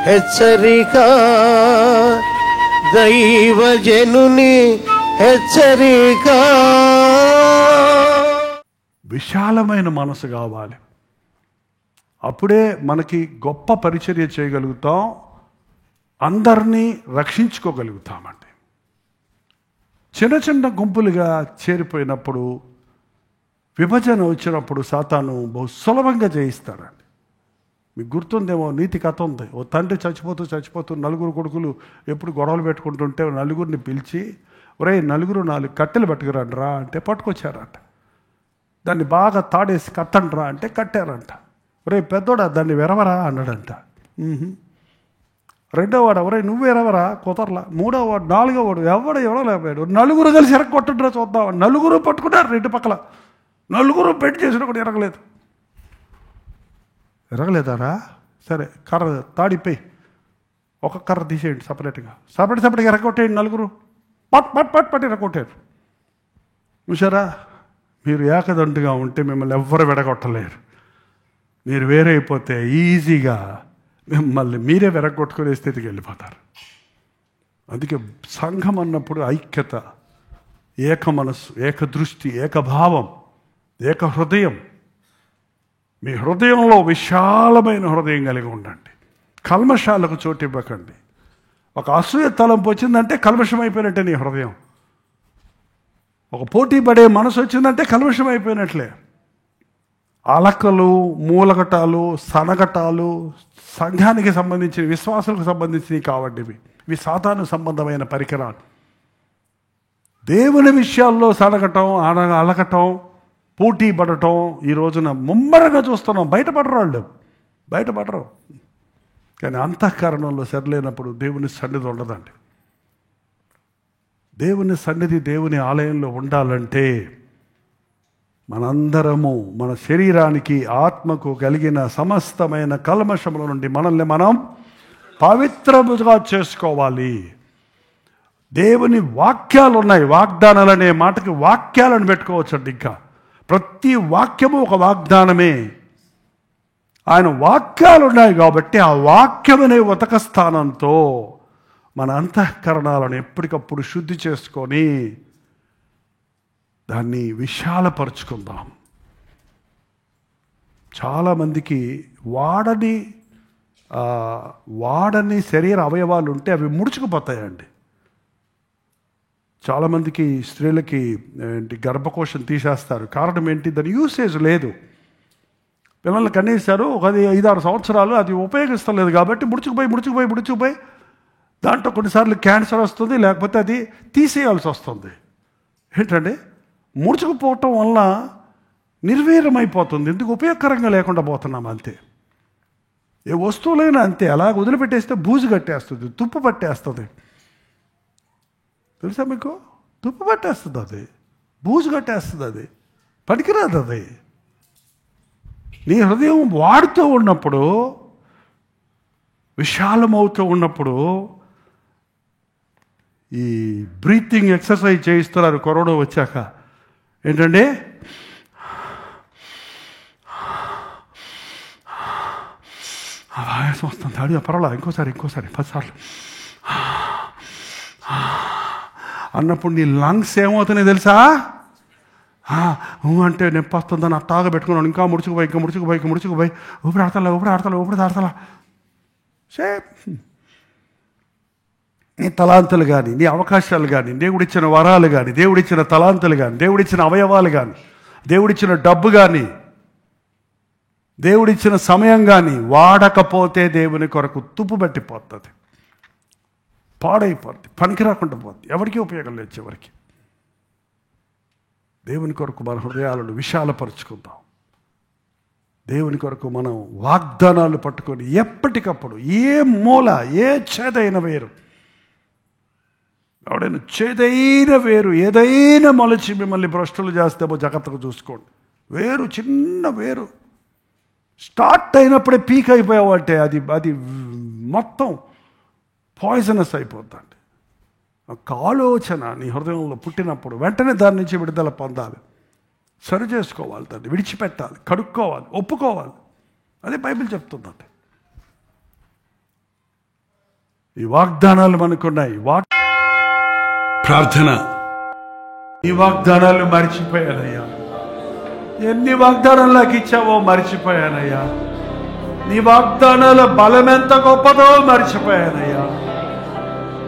హెచ్చరిక, దైవజనుని హెచ్చరిక. విశాలమైన మనసు కావాలి. అప్పుడే మనకి గొప్ప పరిచర్య చేయగలుగుతాం, అందరినీ రక్షించుకోగలుగుతామండి. చిన్న చిన్న గుంపులుగా చేరిపోయినప్పుడు, విభజన వచ్చినప్పుడు సాతాను బహు సులభంగా జయిస్తాడండి. మీకు గుర్తుందేమో, నీతి కథ ఉంది. ఓ తండ్రి చచ్చిపోతూ నలుగురు కొడుకులు ఎప్పుడు గొడవలు పెట్టుకుంటుంటే నలుగురిని పిలిచి, ఒరే నలుగురు 4 కట్టెలు పట్టుకురండి రా అంటే పట్టుకొచ్చారంట. దాన్ని బాగా తాడేసి కత్తండి రా అంటే కట్టారంట. ఒరే పెద్దోడా దాన్ని వెరవరా అన్నాడంట. రెండోవాడు ఒరే నువ్వు ఎరవరా కుదరలా. మూడోవాడు, నాలుగోవాడు ఎవడో లేపాడు. నలుగురు కలిసి ఎరగొట్టండిరా చూద్దాం. నలుగురు పట్టుకున్నారు 2 పక్కల. నలుగురు పెట్టి చేసినా కూడా ఎరగలేదారా? సరే కర్ర తాడిపోయి ఒక కర్ర తీసేయండి సపరేట్గా ఎరగొట్టేయండి. నలుగురు పట్ ఎరగొట్టారు. చూసారా, మీరు ఏకదండుగా ఉంటే మిమ్మల్ని ఎవ్వరు విడగొట్టలేరు. మీరు వేరైపోతే ఈజీగా మిమ్మల్ని మీరే విరగొట్టుకునే స్థితికి వెళ్ళిపోతారు. అందుకే సంఘం అన్నప్పుడు ఐక్యత, ఏక మనస్సు, ఏక దృష్టి, ఏకభావం, ఏక హృదయం. మీ హృదయంలో విశాలమైన హృదయం కలిగి ఉండండి. కల్మషాలకు చోటు ఇవ్వకండి. ఒక అసూయ తలంపు వచ్చిందంటే కల్మషం అయిపోయినట్టే నీ హృదయం. ఒక పోటీ పడే మనసు వచ్చిందంటే కల్మషం అయిపోయినట్లే. అలకలు, మూలగటాలు, సనగటాలు సంఘానికి సంబంధించిన, విశ్వాసాలకు సంబంధించినవి కావండి. ఇవి సాతాను సంబంధమైన పరికరాలు. దేవుని విషయాల్లో సనగటం, అలకటం, పోటీ పడటం ఈ రోజున ముమ్మరంగా చూస్తున్నాం. బయటపడరు. కానీ అంతఃకరణంలో సరిలేనప్పుడు దేవుని సన్నిధి ఉండదండి. దేవుని సన్నిధి, దేవుని ఆలయంలో ఉండాలంటే మనందరము మన శరీరానికి, ఆత్మకు కలిగిన సమస్తమైన కల్మషముల నుండి మనల్ని మనం పవిత్రముగా చేసుకోవాలి. దేవుని వాక్యాలు ఉన్నాయి. వాగ్దానాలు అనే మాటకి వాక్యాలను పెట్టుకోవచ్చండి. ఇంకా ప్రతి వాక్యము ఒక వాగ్దానమే. ఆయన వాక్యాలు ఉన్నాయి కాబట్టి ఆ వాక్యమనే ఉతక స్థానంతో మన అంతఃకరణాలను ఎప్పటికప్పుడు శుద్ధి చేసుకొని దాన్ని విశాలపరుచుకుందాం. చాలామందికి వాడని శరీర అవయవాలు ఉంటే అవి ముడుచుకుపోతాయండి. చాలామందికి స్త్రీలకి గర్భకోశం తీసేస్తారు. కారణం ఏంటి? దాని యూసేజ్ లేదు. పిల్లల్ని కనేశారు, ఒక 5-6 సంవత్సరాలు అది ఉపయోగిస్తలేదు కాబట్టి ముడుచుకుపోయి దాంట్లో కొన్నిసార్లు క్యాన్సర్ వస్తుంది, లేకపోతే అది తీసేయాల్సి వస్తుంది. ఏంటంటే ముడుచుకుపోవటం వల్ల నిర్వీర్యమైపోతుంది. ఎందుకు? ఉపయోగకరంగా లేకుండా పోతున్నాం అంతే. ఏ వస్తువులైనా అంతే. అలాగ వదిలిపెట్టేస్తే బూజు కట్టేస్తుంది, తుప్పు పట్టేస్తుంది. తెలుసా మీకు? తుప్పు పట్టేస్తుంది, అది బూజు కట్టేస్తుంది, అది పనికిరాదు. అది నీ హృదయం వాడుతూ ఉన్నప్పుడు, విశాలమవుతూ ఉన్నప్పుడు, ఈ బ్రీతింగ్ ఎక్సర్సైజ్ చేయిస్తున్నారు కరోనా వచ్చాక. ఏంటంటే ఆయాసం వస్తుంది, అడిగా పర్వాలేదు, ఇంకోసారి 10 సార్లు అన్నప్పుడు నీ లంగ్స్ ఏమవుతున్నాయి తెలుసా? అంటే నొప్పి వస్తుందని అట్టాగా పెట్టుకున్నాను. ఇంకా ముడుచుకుపోయి ఊపిరి ఆడతలా. నీ తలాంతులు కానీ, నీ అవకాశాలు కానీ, దేవుడిచ్చిన వరాలు కానీ, దేవుడిచ్చిన తలాంతులు కానీ, దేవుడిచ్చిన అవయవాలు కానీ, దేవుడిచ్చిన డబ్బు కానీ, దేవుడిచ్చిన సమయం కానీ వాడకపోతే దేవుని కొరకు తుప్పు పట్టిపోతుంది, పాడైపోద్ది, పనికి రాకుండా పోద్ది, ఎవరికి ఉపయోగం లేదు చివరికి. దేవుని కొరకు మన హృదయాలను విశాలపరుచుకుందాం. దేవుని కొరకు మనం వాగ్దానాలు పట్టుకొని ఎప్పటికప్పుడు ఏ మూల, ఏ చేదైన వేరు, ఎవడైనా చేదైన వేరు ఏదైనా మొలచి మిమ్మల్ని భ్రష్టులు చేస్తేమో జాగ్రత్తగా చూసుకోండి. వేరు, చిన్న వేరు స్టార్ట్ అయినప్పుడే పీక్ అయిపోయావంటే అది మొత్తం పాయిజనస్ అయిపోద్దండి. ఒక ఆలోచన నీ హృదయంలో పుట్టినప్పుడు వెంటనే దాని నుంచి విడుదల పొందాలి, సరి చేసుకోవాలి, దాన్ని విడిచిపెట్టాలి, కడుక్కోవాలి, ఒప్పుకోవాలి. అదే బైబిల్ చెప్తుందండి. ఈ వాగ్దానాలు మనకున్నాయి. ప్రార్థన. ఈ వాగ్దానాలు మర్చిపోయానయ్యా. ఎన్ని వాగ్దానాలు నాకు ఇచ్చావో మర్చిపోయానయ్యా. నీ వాగ్దానాల బలం ఎంత గొప్పదో మర్చిపోయానయ్యా.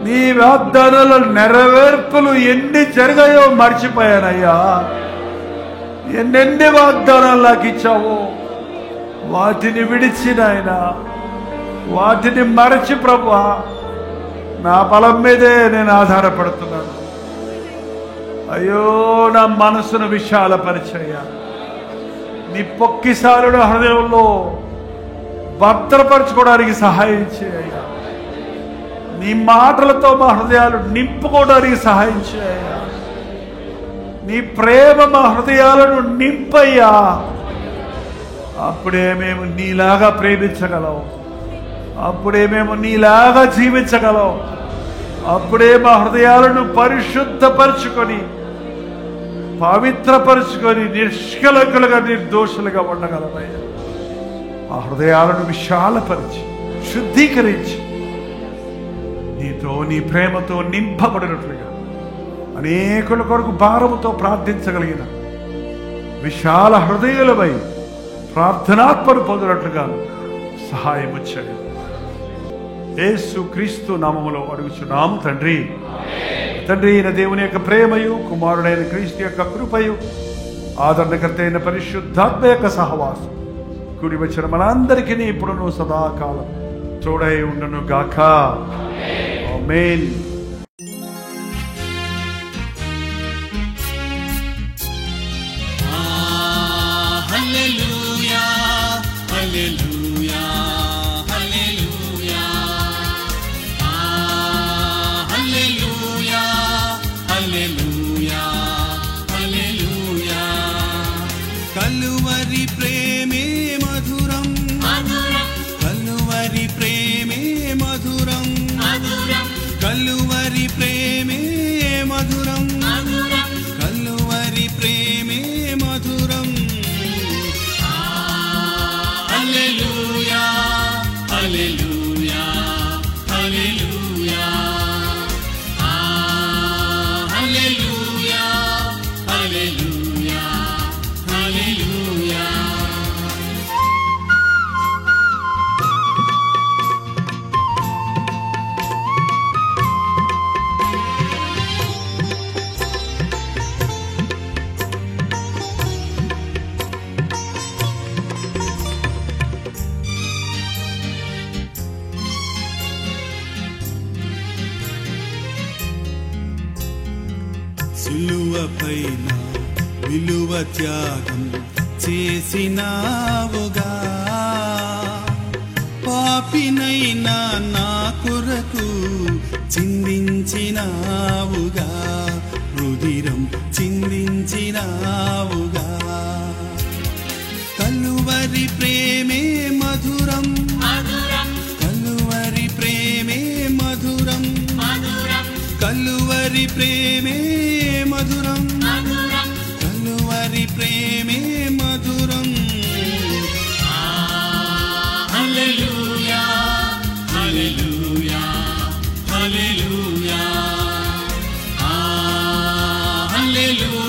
నీ వాగ్దానాల నెరవేర్పులు ఎన్ని జరిగాయో మర్చిపోయానయ్యా. ఎన్నెన్ని వాగ్దానాలు నాకు ఇచ్చావో వాటిని విడిచి నాయనా, వాటిని మరచి ప్రభువా, నా బలం మీదే నేను ఆధారపడుతున్నాను. అయ్యో, నా మనసును విశాలపరిచయ్యా. నీ పొక్కిసాలుడు హృదయంలో భద్రపరచుకోవడానికి సహాయం చేయ్యా. నీ మాటలతో మా హృదయాలు నింపుకోవడానికి సహాయం చేయ్యా. నీ ప్రేమ మా హృదయాలను నింపయ్యా. అప్పుడే మేము నీలాగా ప్రేమించగలం. అప్పుడే మేము నీలాగా జీవించగలం. అప్పుడే మా హృదయాలను పరిశుద్ధపరుచుకొని, పవిత్రపరుచుకొని, నిష్కలంకులుగా, నిర్దోషులుగా ఉండగలమయ్యా. ఆ హృదయాలను విశాలపరిచి, శుద్ధీకరించి, నీతో, నీ ప్రేమతో నింపబడినట్లుగా అనేకుల కొరకు భారముతో ప్రార్థించగలిగిన విశాల హృదయులపై ప్రార్థనాత్మను పొందినట్లుగా సహాయం వచ్చాడు. యేసు క్రీస్తు నామములో అడుగుచున్నాము తండ్రి. తండ్రి అయిన దేవుని యొక్క ప్రేమయు, కుమారుడైన క్రీస్తు యొక్క కృపయు, ఆదరణకర్త అయిన పరిశుద్ధాత్మ యొక్క సహవాసం కూడి వచ్చిన మనందరికీ ఇప్పుడును సదాకాలం తోడై ఉండును గాక. ఆమేన్. హల్లెలూయా, హల్లెలూయా, హల్లెలూయా. హల్లెలూయా, హల్లెలూయా, హల్లెలూయా. కలువరి ప్రేమే మధురం, కలువరి ప్రేమే మధురం, కలువరి ప్రేమే మధురం, కలువరి ప్రేమే మధురం. హల్లెలూయా, హల్లెలూయా, హల్లెలూయా. హల్లెలూయా, హల్లెలూయా, హల్లెలూయా. సిలువపైన విలువ త్యాగం చేసినావుగా, పాపినైనా నా కొరకు చిందించినావుగా, రుధిరం చిందించినావుగా. కలువరి ప్రేమే మధురం, కలువరి ప్రేమే మధురం, కలువరి ప్రేమే మధురం, కలువరి ప్రేమే మధురం. హల్లెలూయా, హల్లెలూయా, హల్లెలూయా. హల్లెలూయా.